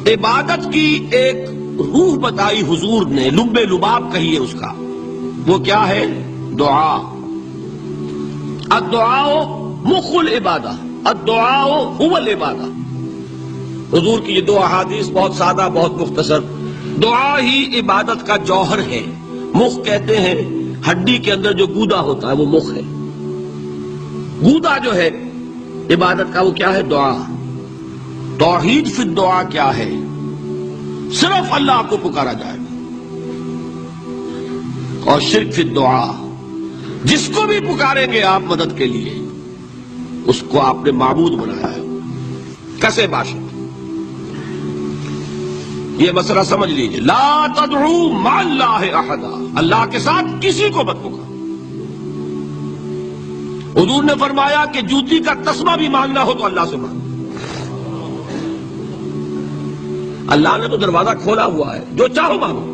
عبادت کی ایک روح بتائی حضور نے، لب لباب کہیے اس کا، وہ کیا ہے؟ دعا۔ الدعاء مخ العبادہ، الدعاء هو العبادہ۔ حضور کی یہ دو احادیث بہت سادہ، بہت مختصر۔ دعا ہی عبادت کا جوہر ہے۔ مخ کہتے ہیں ہڈی کے اندر جو گودا ہوتا ہے وہ مخ ہے۔ گودا جو ہے عبادت کا وہ کیا ہے؟ دعا۔ توحید فی الدعا کیا ہے؟ صرف اللہ کو پکارا جائے گا۔ اور شرک فی الدعا، جس کو بھی پکاریں گے آپ مدد کے لیے اس کو آپ نے معبود بنایا ہے، کسے باشد۔ یہ مسئلہ سمجھ لیجئے، لا تدعو مع اللہ احدا، اللہ کے ساتھ کسی کو مت پکارو۔ حضور نے فرمایا کہ جوتی کا تسمہ بھی مانگنا ہو تو اللہ سے مانگو۔ اللہ نے تو دروازہ کھولا ہوا ہے، جو چاہو مانگو،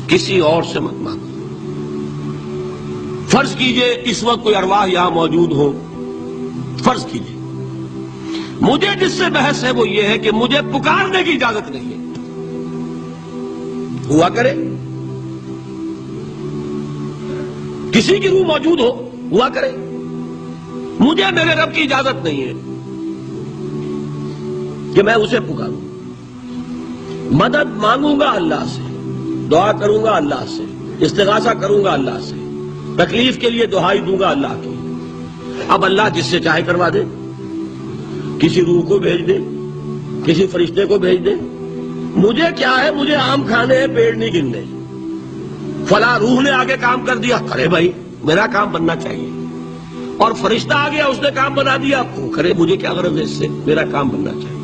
کسی اور سے مت مانگو۔ فرض کیجئے اس وقت کوئی ارواح یہاں موجود ہو، فرض کیجئے، مجھے جس سے بحث ہے وہ یہ ہے کہ مجھے پکارنے کی اجازت نہیں ہے۔ ہوا کرے، کسی کی روح موجود ہو، ہوا کرے، مجھے میرے رب کی اجازت نہیں ہے کہ میں اسے پکاروں۔ مدد مانگوں گا اللہ سے، دعا کروں گا اللہ سے، استغاثہ کروں گا اللہ سے، تکلیف کے لیے دعائی دوں گا اللہ کی۔ اب اللہ جس سے چاہے کروا دے، کسی روح کو بھیج دے، کسی فرشتے کو بھیج دے، مجھے کیا ہے؟ مجھے آم کھانے ہیں، پیڑ نہیں گننے۔ فلاں روح نے آگے کام کر دیا، کرے بھائی، میرا کام بننا چاہیے۔ اور فرشتہ آ گیا، اس نے کام بنا دیا، کرے، مجھے کیا غرض ہے اس سے؟ میرا کام بننا چاہیے۔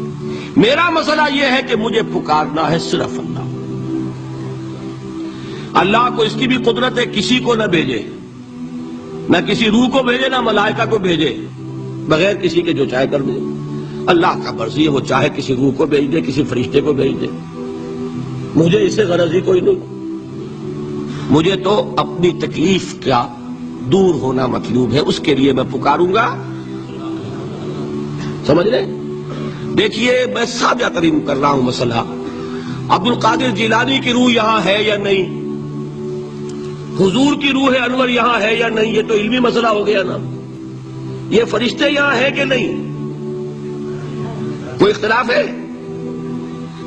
میرا مسئلہ یہ ہے کہ مجھے پکارنا ہے صرف اللہ۔ اللہ کو اس کی بھی قدرت ہے کسی کو نہ بھیجے، نہ کسی روح کو بھیجے، نہ ملائکہ کو بھیجے، بغیر کسی کے جو چاہے کر دے۔ اللہ کا مرضی ہے، وہ چاہے کسی روح کو بھیج دے، کسی فرشتے کو بھیج دے، مجھے اس سے غرض ہی کوئی نہیں۔ مجھے تو اپنی تکلیف کا دور ہونا مطلوب ہے، اس کے لیے میں پکاروں گا۔ سمجھ رہے؟ دیکھیے میں سادہ ترین کر رہا ہوں مسئلہ۔ عبد القادر جیلانی کی روح یہاں ہے یا نہیں؟ حضور کی روح انور یہاں ہے یا نہیں؟ یہ تو علمی مسئلہ ہو گیا نا۔ یہ فرشتے یہاں ہیں کہ نہیں؟ کوئی اختلاف ہے؟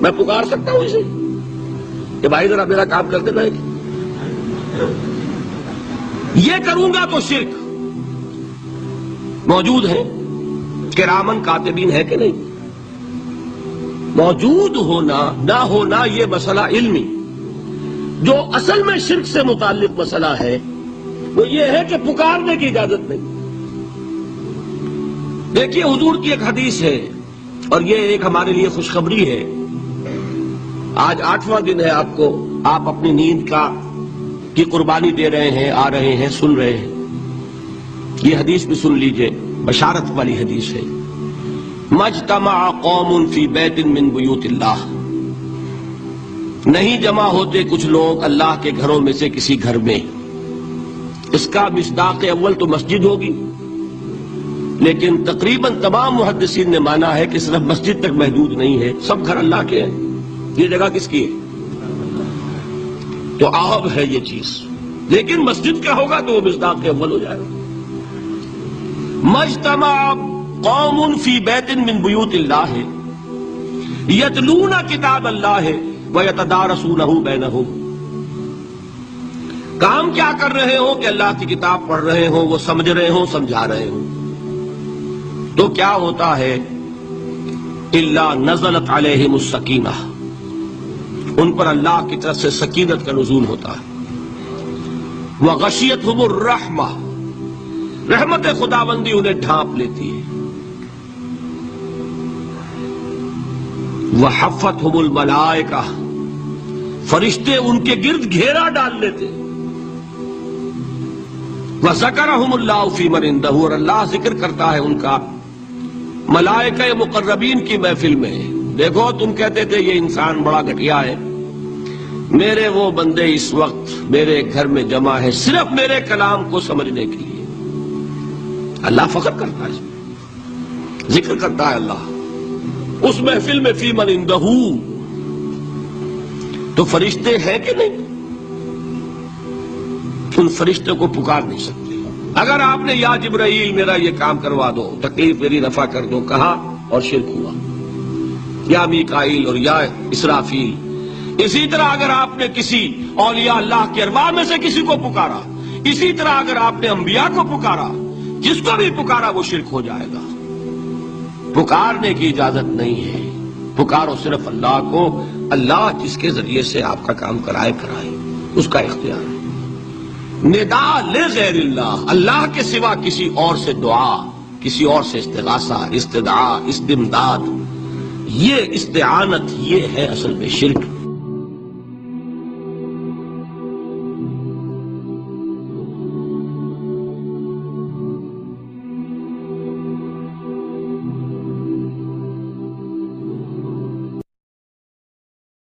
میں پکار سکتا ہوں اسے کہ بھائی ذرا میرا کام کر دینا ہے؟ یہ کروں گا تو شرک۔ موجود ہے کرامن کاتبین ہے کہ نہیں؟ موجود ہونا نہ ہونا یہ مسئلہ علمی۔ جو اصل میں شرک سے متعلق مسئلہ ہے وہ یہ ہے کہ پکارنے کی اجازت نہیں۔ دیکھیے حضور کی ایک حدیث ہے، اور یہ ایک ہمارے لیے خوشخبری ہے۔ آج 8واں دن ہے، آپ اپنی نیند کی قربانی دے رہے ہیں، آ رہے ہیں، سن رہے ہیں۔ یہ حدیث بھی سن لیجئے، بشارت والی حدیث ہے۔ مجتمع قوم فی بیت من بیوت اللہ، نہیں جمع ہوتے کچھ لوگ اللہ کے گھروں میں سے کسی گھر میں۔ اس کا مصداق اول تو مسجد ہوگی، لیکن تقریباً تمام محدثین نے مانا ہے کہ صرف مسجد تک محدود نہیں ہے، سب گھر اللہ کے ہیں۔ یہ جگہ کس کی ہے؟ تو عام ہے یہ چیز، لیکن مسجد کا ہوگا تو وہ مصداق اول ہو جائے گا۔ مجتمع قوم فی بیت من بیوت اللہ یتلون کتاب اللہ ویتدارسونہ بینہم۔ کام کیا کر رہے ہوں کہ اللہ کی کتاب پڑھ رہے ہوں، وہ سمجھ رہے ہوں، سمجھا رہے ہوں، تو کیا ہوتا ہے؟ الا نزلت علیہم السکینہ، ان پر اللہ کی طرف سے سکینت کا نزول ہوتا ہے۔ وغشیتہم الرحمہ، رحمت خداوندی انہیں ڈھانپ لیتی ہے۔ وحفتہم الملائکہ، فرشتے ان کے گرد گھیرا ڈال لیتے۔ وذکرہم اللہ فی من عندہ، اور اللہ ذکر کرتا ہے ان کا ملائکہ مقربین کی محفل میں۔ دیکھو تم کہتے تھے یہ انسان بڑا گھٹیا ہے، میرے وہ بندے اس وقت میرے گھر میں جمع ہے صرف میرے کلام کو سمجھنے کے لیے۔ اللہ فخر کرتا ہے، ذکر کرتا ہے اللہ۔ اس محفل میں فی من اندہو تو فرشتے ہیں کہ نہیں؟ ان فرشتوں کو پکار نہیں سکتے۔ اگر آپ نے یا جبرائیل میرا یہ کام کروا دو، تکلیف میری رفع کر دو کہا اور شرک ہوا، یا میکائیل اور یا اسرافیل۔ اسی طرح اگر آپ نے کسی اولیاء اللہ کے ارواح میں سے کسی کو پکارا، اسی طرح اگر آپ نے انبیاء کو پکارا، جس کو بھی پکارا وہ شرک ہو جائے گا۔ پکارنے کی اجازت نہیں ہے، پکارو صرف اللہ کو، اللہ جس کے ذریعے سے آپ کا کام کرائے اس کا اختیار ہے۔ نداء لغیر اللہ، اللہ کے سوا کسی اور سے دعا، کسی اور سے استغاثہ، استدعاء، استمداد، یہ استعانت، یہ ہے اصل میں شرک۔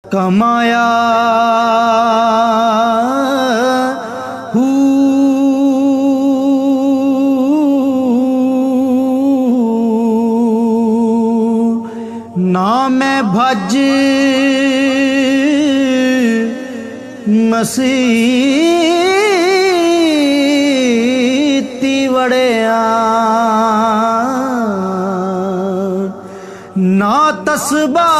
کمایا نام بھج مسیتی وڑیا نا تسبا